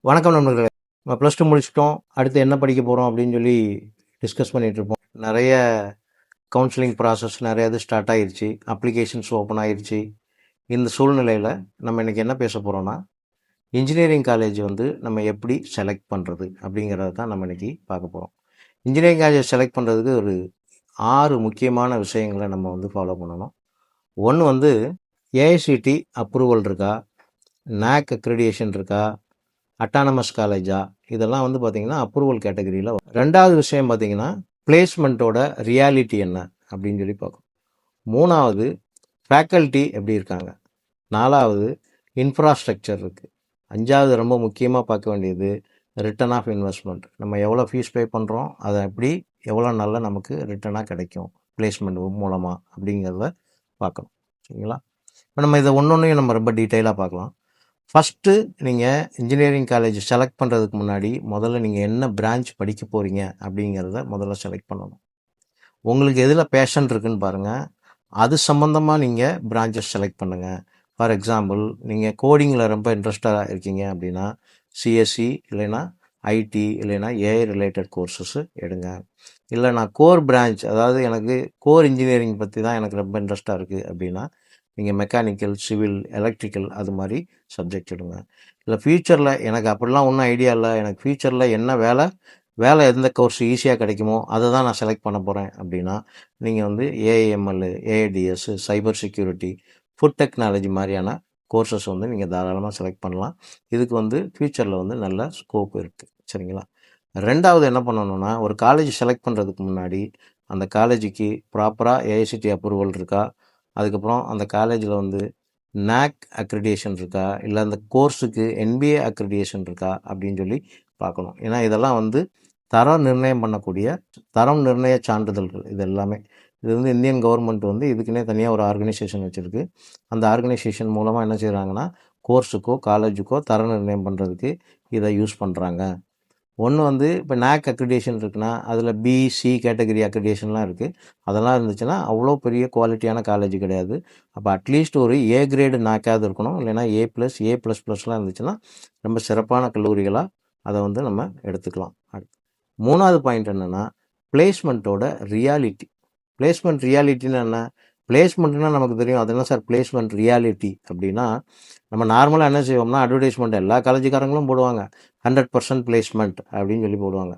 வணக்கம் நண்பர்களே. நம்ம ப்ளஸ் டூ முடிச்சிட்டோம். அடுத்து என்ன படிக்க போகிறோம் அப்படின்னு சொல்லி டிஸ்கஸ் பண்ணிகிட்ருப்போம். நிறைய கவுன்சிலிங் ப்ராசஸ் நிறைய இது ஸ்டார்ட் ஆகிருச்சு. அப்ளிகேஷன்ஸ் ஓப்பன் ஆகிருச்சு. இந்த சூழ்நிலையில் நம்ம இன்றைக்கி என்ன பேச போகிறோன்னா, இன்ஜினியரிங் காலேஜ் நம்ம எப்படி செலக்ட் பண்ணுறது அப்படிங்கிறத தான் நம்ம இன்றைக்கி பார்க்க போகிறோம். இன்ஜினியரிங் காலேஜ் செலக்ட் பண்ணுறதுக்கு ஒரு 6 முக்கியமான விஷயங்களை நம்ம ஃபாலோ பண்ணணும். ஒன்று ஏஐசிடி அப்ரூவல் இருக்கா, NAC அக்ரிடியேஷன் இருக்கா, அட்டானமஸ் காலேஜா, இதெல்லாம் பார்த்திங்கன்னா அப்ரூவல் கேட்டகரியில். ரெண்டாவது விஷயம் பார்த்திங்கன்னா பிளேஸ்மெண்ட்டோட ரியாலிட்டி என்ன அப்படின்னு சொல்லி பார்க்கணும். மூணாவது ஃபேக்கல்ட்டி எப்படி இருக்காங்க. நாலாவது இன்ஃப்ராஸ்ட்ரக்சர் இருக்குது. அஞ்சாவது ரொம்ப முக்கியமாக பார்க்க வேண்டியது ரிட்டர்ன் ஆஃப் இன்வெஸ்ட்மெண்ட். நம்ம எவ்வளோ ஃபீஸ் பே பண்ணுறோம், அதை எப்படி எவ்வளோ நாளில் நமக்கு ரிட்டர்னாக கிடைக்கும் பிளேஸ்மெண்ட் மூலமாக அப்படிங்கிறத பார்க்கணும். சரிங்களா? இப்போ நம்ம இதை ஒன்றொன்றையும் நம்ம ரொம்ப டீட்டெயிலாக பார்க்கலாம். ஃபஸ்ட்டு நீங்கள் இன்ஜினியரிங் காலேஜ் செலக்ட் பண்ணுறதுக்கு முன்னாடி முதல்ல நீங்கள் என்ன பிரான்ச் படிக்க போகிறீங்க அப்படிங்கிறத முதல்ல செலக்ட் பண்ணணும். உங்களுக்கு எதில் பேஷன் இருக்குன்னு பாருங்கள். அது சம்மந்தமாக நீங்கள் பிரான்ச்சஸ் செலக்ட் பண்ணுங்கள். ஃபார் எக்ஸாம்பிள், நீங்கள் கோடிங்கில் ரொம்ப இன்ட்ரெஸ்டாக இருக்கீங்க அப்படின்னா சிஎஸ்சி இல்லைன்னா ஐடி இல்லைன்னா ஏஐ ரிலேட்டட் கோர்சஸ் எடுங்க. இல்லை நான் கோர் பிரான்ச், அதாவது எனக்கு கோர் இன்ஜினியரிங் பற்றி தான் எனக்கு ரொம்ப இன்ட்ரெஸ்டாக இருக்குது அப்படின்னா நீங்கள் மெக்கானிக்கல், சிவில், எலக்ட்ரிக்கல் அது மாதிரி சப்ஜெக்ட் எடுங்க. இல்லை ஃப்யூச்சரில் எனக்கு அப்படிலாம் ஒன்றும் ஐடியா இல்லை, எனக்கு ஃப்யூச்சரில் என்ன வேலை எந்த கோர்ஸ் ஈஸியாக கிடைக்குமோ அதை தான் நான் செலக்ட் பண்ண போகிறேன் அப்படின்னா நீங்கள் AIML, AIDS, cyber security, food technology மாதிரியான கோர்சஸ் நீங்கள் தாராளமாக செலக்ட் பண்ணலாம். இதுக்கு ஃப்யூச்சரில் நல்ல ஸ்கோப் இருக்குது. சரிங்களா? ரெண்டாவது என்ன பண்ணணுன்னா, ஒரு காலேஜ் செலக்ட் பண்ணுறதுக்கு முன்னாடி அந்த காலேஜுக்கு ப்ராப்பராக ஏஐசிடி அப்ரூவல் இருக்கா, அதுக்கப்புறம் அந்த காலேஜில் NAC அக்ரிடியேஷன் இருக்கா, இல்லை அந்த கோர்ஸுக்கு NBA அக்ரிடியேஷன் இருக்கா அப்படின்னு சொல்லி பார்க்கணும். ஏன்னா இதெல்லாம் தரம் நிர்ணயம் பண்ணக்கூடிய தரம் நிர்ணய சான்றிதழ்கள். இது எல்லாமே இது இந்தியன் கவர்மெண்ட் இதுக்குன்னே தனியாக ஒரு ஆர்கனைசேஷன் வச்சுருக்கு. அந்த ஆர்கனைசேஷன் மூலமாக என்ன செய்கிறாங்கன்னா, கோர்ஸுக்கோ காலேஜுக்கோ தரம் நிர்ணயம் பண்ணுறதுக்கு இதை யூஸ் பண்ணுறாங்க. ஒன்று இப்போ NAC அக்ரிடேஷன் இருக்குன்னா அதில் பிசி கேட்டகரி அக்ரிடேஷன்லாம் இருக்குது. அதெல்லாம் இருந்துச்சுன்னா அவ்வளோ பெரிய குவாலிட்டியான காலேஜ் கிடையாது. அப்போ அட்லீஸ்ட் ஒரு ஏ கிரேடு NACாவது இருக்கணும். இல்லைனா A+++லாம் இருந்துச்சுன்னா ரொம்ப சிறப்பான கல்லூரிகளாக அதை நம்ம எடுத்துக்கலாம். மூணாவது பாயிண்ட் என்னென்னா, பிளேஸ்மெண்ட்டோட ரியாலிட்டி. பிளேஸ்மெண்ட் ரியாலிட்டின்னு என்ன? பிளேஸ்மெண்ட்னா நமக்கு தெரியும். அது என்ன சார் பிளேஸ்மெண்ட் ரியாலிட்டி அப்படின்னா, நம்ம நார்மலாக என்ன செய்வோம்னா, அட்வர்டைஸ்மெண்ட் எல்லா காலேஜுக்காரங்களும் போடுவாங்க, 100% பிளேஸ்மெண்ட் அப்படின்னு சொல்லி போடுவாங்க.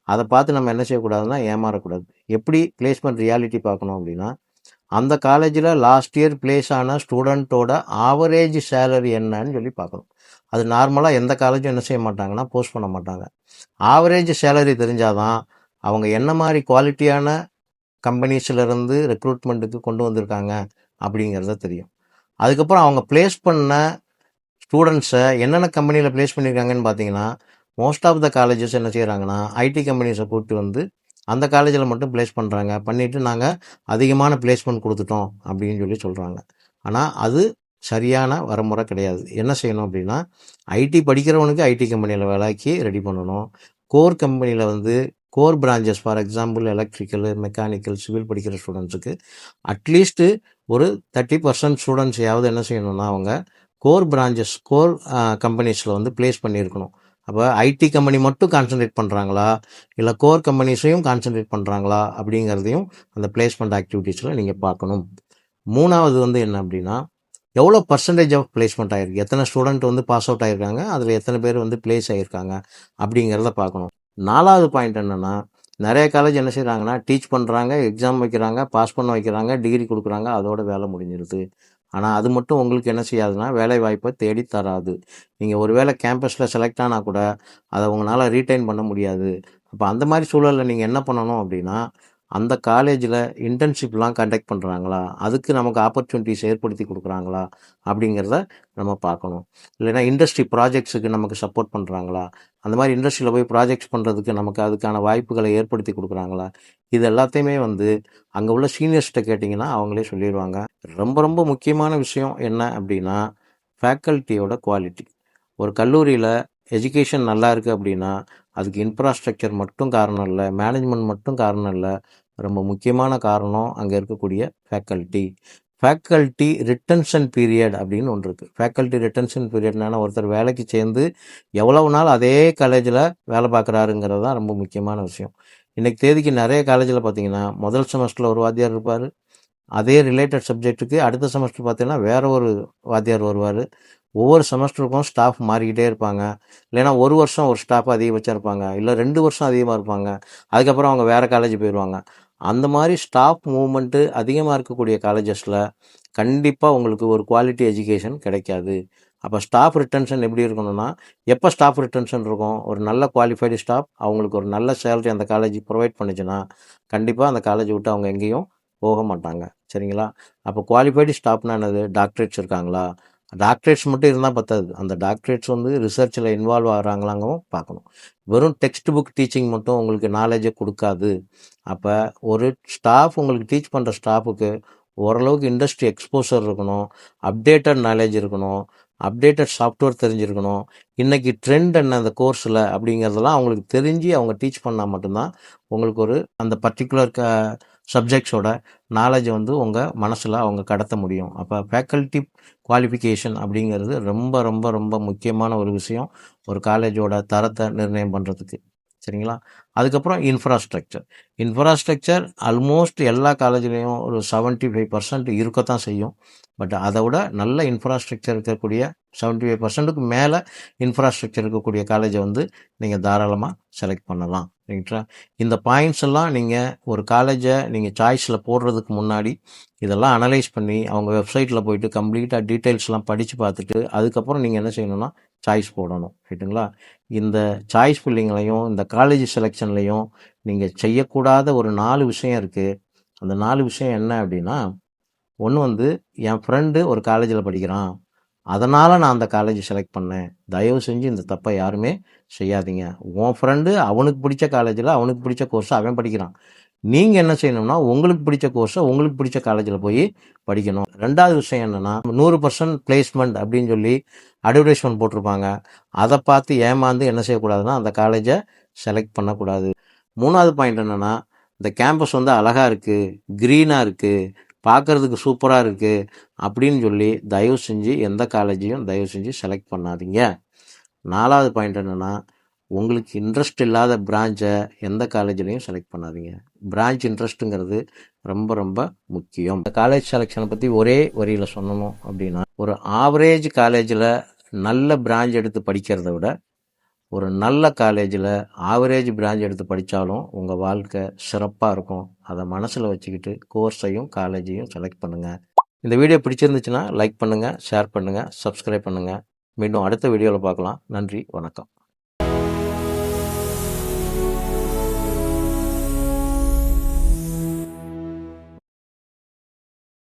அதை பார்த்து நம்ம என்ன செய்யக்கூடாதுன்னா, ஏமாறக்கூடாது. எப்படி பிளேஸ்மெண்ட் ரியாலிட்டி பார்க்கணும் அப்படின்னா, அந்த காலேஜில் லாஸ்ட் இயர் பிளேஸ் ஆன ஸ்டூடெண்ட்டோட ஆவரேஜ் சேலரி என்னன்னு சொல்லி பார்க்கணும். அது நார்மலாக எந்த காலேஜும் என்ன செய்ய மாட்டாங்கன்னா, போஸ்ட் பண்ண மாட்டாங்க. ஆவரேஜ் சேலரி தெரிஞ்சாதான் அவங்க என்ன மாதிரி குவாலிட்டியான கம்பெனிஸ்லேருந்து ரெக்ரூட்மெண்ட்டுக்கு கொண்டு வந்திருக்காங்க அப்படிங்கிறத தெரியும். அதுக்கப்புறம் அவங்க பிளேஸ் பண்ண ஸ்டூடெண்ட்ஸை என்னென்ன கம்பெனியில் பிளேஸ் பண்ணியிருக்காங்கன்னு பார்த்தீங்கன்னா, மோஸ்ட் ஆஃப் த காலேஜஸ் என்ன செய்கிறாங்கன்னா, ஐடி கம்பெனிஸை கூப்பிட்டு அந்த காலேஜில் மட்டும் பிளேஸ் பண்ணுறாங்க. பண்ணிவிட்டு நாங்கள் அதிகமான பிளேஸ்மெண்ட் கொடுத்துட்டோம் அப்படின்னு சொல்லி சொல்கிறாங்க. ஆனால் அது சரியான வரமுறை கிடையாது. என்ன செய்யணும் அப்படின்னா, ஐடி படிக்கிறவனுக்கு ஐடி கம்பெனியில் வேலைக்கு ரெடி பண்ணணும். கோர் கம்பெனியில் core branches, for example electrical, mechanical, civil படிக்கிற ஸ்டூடெண்ட்ஸுக்கு அட்லீஸ்ட்டு ஒரு 30% ஸ்டூடெண்ட்ஸையாவது என்ன செய்யணும்னா, அவங்க கோர் பிரான்ச்சஸ், கோர் கம்பெனிஸில் பிளேஸ் பண்ணியிருக்கணும். அப்போ ஐடி கம்பெனி மட்டும் கான்சன்ட்ரேட் பண்ணுறாங்களா, இல்லை கோர் கம்பெனிஸையும் கான்சன்ட்ரேட் பண்ணுறாங்களா அப்படிங்கிறதையும் அந்த பிளேஸ்மெண்ட் ஆக்டிவிட்டீஸில் நீங்கள் பார்க்கணும். மூணாவது என்ன அப்படின்னா, எவ்வளோ பர்சன்டேஜ் ஆஃப் பிளேஸ்மெண்ட் ஆகிருக்கு, எத்தனை ஸ்டூடெண்ட் பாஸ் அவுட் ஆகிருக்காங்க, அதில் எத்தனை பேர் பிளேஸ் ஆகியிருக்காங்க அப்படிங்கிறத பார்க்கணும். நாலாவது பாயிண்ட் என்னென்னா, நிறைய காலேஜ் என்ன செய்கிறாங்கன்னா, டீச் பண்ணுறாங்க, எக்ஸாம் வைக்கிறாங்க, பாஸ் பண்ண வைக்கிறாங்க, டிகிரி கொடுக்குறாங்க, அதோட வேலை முடிஞ்சிருது. ஆனால் அது மட்டும் உங்களுக்கு என்ன செய்யாதுன்னா, வேலை வாய்ப்பை தேடி தராது. நீங்கள் ஒரு வேளை கேம்பஸில் செலக்ட் ஆனால் கூட அதை உங்களால் ரீட்டைன் பண்ண முடியாது. அப்போ அந்த மாதிரி சூழலில் நீங்கள் என்ன பண்ணணும் அப்படின்னா, அந்த காலேஜில் இன்டர்ன்ஷிப்லாம் கண்டக்ட் பண்ணுறாங்களா, அதுக்கு நமக்கு ஆப்பர்ச்சுனிட்டிஸ் ஏற்படுத்தி கொடுக்குறாங்களா அப்படிங்கிறத நம்ம பார்க்கணும். இல்லைனா இண்டஸ்ட்ரி ப்ராஜெக்ட்ஸுக்கு நமக்கு சப்போர்ட் பண்ணுறாங்களா, அந்த மாதிரி இண்டஸ்ட்ரியில் போய் ப்ராஜெக்ட்ஸ் பண்ணுறதுக்கு நமக்கு அதுக்கான வாய்ப்புகளை ஏற்படுத்தி கொடுக்குறாங்களா, இது எல்லாத்தையுமே அங்கே உள்ள சீனியர்ஸ்கிட்ட கேட்டிங்கன்னா அவங்களே சொல்லிடுவாங்க. ரொம்ப ரொம்ப முக்கியமான விஷயம் என்ன அப்படின்னா, ஃபேக்கல்ட்டியோட குவாலிட்டி. ஒரு கல்லூரியில் எஜுகேஷன் நல்லா இருக்குது அப்படின்னா அதுக்கு இன்ஃப்ராஸ்ட்ரக்சர் மட்டும் காரணம் இல்லை, மேனேஜ்மெண்ட் மட்டும் காரணம் இல்லை, ரொம்ப முக்கியமான காரணம் அங்கே இருக்கக்கூடிய ஃபேக்கல்ட்டி. ஃபேக்கல்ட்டி ரிட்டன்ஷன் பீரியட் அப்படின்னு ஒன்று இருக்குது. ஃபேக்கல்ட்டி ரிட்டன்ஷன் பீரியட்னா ஒருத்தர் வேலைக்கு சேர்ந்து எவ்வளவு நாள் அதே காலேஜில் வேலை பார்க்குறாருங்கிறது தான் ரொம்ப முக்கியமான விஷயம். இன்றைக்கி தேதிக்கு நிறைய காலேஜில் பார்த்தீங்கன்னா முதல் செமஸ்டரில் ஒரு வாத்தியார் இருப்பார், அதே ரிலேட்டட் சப்ஜெக்ட்டுக்கு அடுத்த செமஸ்டர் பார்த்தீங்கன்னா வேறு ஒரு வாத்தியார் வருவார். ஒவ்வொரு செமஸ்டருக்கும் ஸ்டாஃப் மாறிக்கிட்டே இருப்பாங்க. இல்லைன்னா ஒரு வருஷம் ஒரு ஸ்டாஃப் அதிகபட்சம் இருப்பாங்க, இல்லை 2 வருஷம் அதிகமாக இருப்பாங்க, அதுக்கப்புறம் அவங்க வேறு காலேஜ் போயிடுவாங்க. அந்த மாதிரி ஸ்டாஃப் மூவ்மெண்ட்டு அதிகமாக இருக்கக்கூடிய காலேஜஸில் கண்டிப்பாக உங்களுக்கு ஒரு குவாலிட்டி எஜுகேஷன் கிடைக்காது. அப்போ ஸ்டாஃப் ரிட்டன்ஷன் எப்படி இருக்கணும்னா, எப்போ ஸ்டாஃப் ரிட்டன்ஷன் இருக்கும், ஒரு நல்ல குவாலிஃபைடு ஸ்டாஃப் அவங்களுக்கு ஒரு நல்ல சேலரி அந்த காலேஜ் ப்ரொவைட் பண்ணுச்சுன்னா கண்டிப்பாக அந்த காலேஜை விட்டு அவங்க எங்கேயும் போக மாட்டாங்க. சரிங்களா? அப்போ குவாலிஃபைடு ஸ்டாஃப்னா என்னது? டாக்டரேட்ஸ் இருக்காங்களா? டாக்டரேட்ஸ் மட்டும் இருந்தால் பத்தாது, அந்த டாக்டரேட்ஸ் வந்து ரிசர்ச்சில் இன்வால்வ் ஆகிறாங்களாங்கவும் பார்க்கணும். வெறும் டெக்ஸ்ட் புக் டீச்சிங் மட்டும் உங்களுக்கு நாலேஜை கொடுக்காது. அப்போ ஒரு ஸ்டாஃப் உங்களுக்கு டீச் பண்ணுற ஸ்டாஃபுக்கு ஓரளவுக்கு இண்டஸ்ட்ரி எக்ஸ்போசர் இருக்கணும், அப்டேட்டட் நாலேஜ் இருக்கணும், அப்டேட்டட் சாஃப்ட்வேர் தெரிஞ்சிருக்கணும், இன்றைக்கி ட்ரெண்ட் என்ன அந்த கோர்ஸில் அப்படிங்கிறதெல்லாம் அவங்களுக்கு தெரிஞ்சு அவங்க டீச் பண்ணால் மட்டும்தான் உங்களுக்கு ஒரு அந்த பர்டிகுலர் சப்ஜெக்ட்ஸோட நாலேஜை வந்து உங்கள் மனசில் அவங்க கடத்த முடியும். அப்போ ஃபேக்கல்ட்டி குவாலிஃபிகேஷன் அப்படிங்கிறது ரொம்ப ரொம்ப ரொம்ப முக்கியமான ஒரு விஷயம் ஒரு காலேஜோட தரத்தை நிர்ணயம் பண்ணுறதுக்கு. சரிங்களா? அதுக்கப்புறம் இன்ஃப்ராஸ்ட்ரக்சர் ஆல்மோஸ்ட் எல்லா காலேஜ்லேயும் ஒரு 75% இருக்கத்தான் செய்யும். பட் அதை விட நல்ல இன்ஃப்ராஸ்ட்ரக்சர் இருக்கக்கூடிய 75%க்கு மேலே இன்ஃப்ராஸ்ட்ரக்சர் இருக்கக்கூடிய காலேஜை வந்து நீங்கள் தாராளமாக செலக்ட் பண்ணலாம். ரைட்டா? இந்த பாயிண்ட்ஸ் எல்லாம் நீங்கள் ஒரு காலேஜை நீங்கள் சாய்ஸில் போடுறதுக்கு முன்னாடி இதெல்லாம் அனலைஸ் பண்ணி அவங்க வெப்சைட்டில் போயிட்டு கம்ப்ளீட்டாக டீட்டெயில்ஸ்லாம் படித்து பார்த்துட்டு அதுக்கப்புறம் நீங்கள் என்ன செய்யணும்னா சாய்ஸ் போடணும். ரைட்டுங்களா? இந்த சாய்ஸ் ஃபில்லிங்லையும் இந்த காலேஜ் செலெக்ஷன்லையும் நீங்கள் செய்யக்கூடாத ஒரு 4 விஷயம் இருக்குது. அந்த 4 விஷயம் என்ன அப்படின்னா, ஒன்று வந்து என் ஃப்ரெண்டு ஒரு காலேஜில் படிக்கிறான், அதனால் நான் அந்த காலேஜ் செலக்ட் பண்ணேன். தயவு செஞ்சு இந்த தப்பை யாருமே செய்யாதீங்க. உன் ஃப்ரெண்டு அவனுக்கு பிடிச்ச காலேஜில் அவனுக்கு பிடிச்ச கோர்ஸை அவன் படிக்கிறான். நீங்கள் என்ன செய்யணும்னா உங்களுக்கு பிடிச்ச கோர்ஸை உங்களுக்கு பிடிச்ச காலேஜில் போய் படிக்கணும். 2வது விஷயம் என்னென்னா 100% பிளேஸ்மெண்ட் அப்படின்னு சொல்லி அட்வர்டைஸ்மெண்ட் போட்டிருப்பாங்க. அதை பார்த்து ஏமாந்து என்ன செய்யக்கூடாதுன்னா அந்த காலேஜை செலக்ட் பண்ணக்கூடாது. 3வது பாயிண்ட் என்னென்னா, இந்த கேம்பஸ் வந்து அழகாக இருக்குது, க்ரீனாக இருக்குது, பார்க்குறதுக்கு சூப்பராக இருக்குது அப்படின்னு சொல்லி தயவு செஞ்சு எந்த காலேஜையும் தயவு செஞ்சு செலக்ட் பண்ணாதீங்க. 4வது பாயிண்ட் என்னென்னா, உங்களுக்கு இன்ட்ரெஸ்ட் இல்லாத பிரான்ச்சை எந்த காலேஜ்லையும் செலக்ட் பண்ணாதீங்க. பிரான்ச் இன்ட்ரெஸ்ட்டுங்கிறது ரொம்ப ரொம்ப முக்கியம். இந்த காலேஜ் செலெக்ஷனை பற்றி ஒரே வரியில் சொல்லணும் அப்படின்னா, ஒரு ஆவரேஜ் காலேஜில் நல்ல பிரான்ச் எடுத்து படிக்கிறத விட ஒரு நல்ல காலேஜில் ஆவரேஜ் பிரான்ச் எடுத்து படித்தாலும் உங்கள் வாழ்க்கை சிறப்பாக இருக்கும். அதை மனசில் வச்சுக்கிட்டு கோர்ஸையும் காலேஜையும் செலக்ட் பண்ணுங்கள். இந்த வீடியோ பிடிச்சிருந்துச்சுன்னா லைக் பண்ணுங்கள், ஷேர் பண்ணுங்கள், சப்ஸ்கிரைப் பண்ணுங்கள். மீண்டும் அடுத்த வீடியோவில் பார்க்கலாம். நன்றி, வணக்கம்.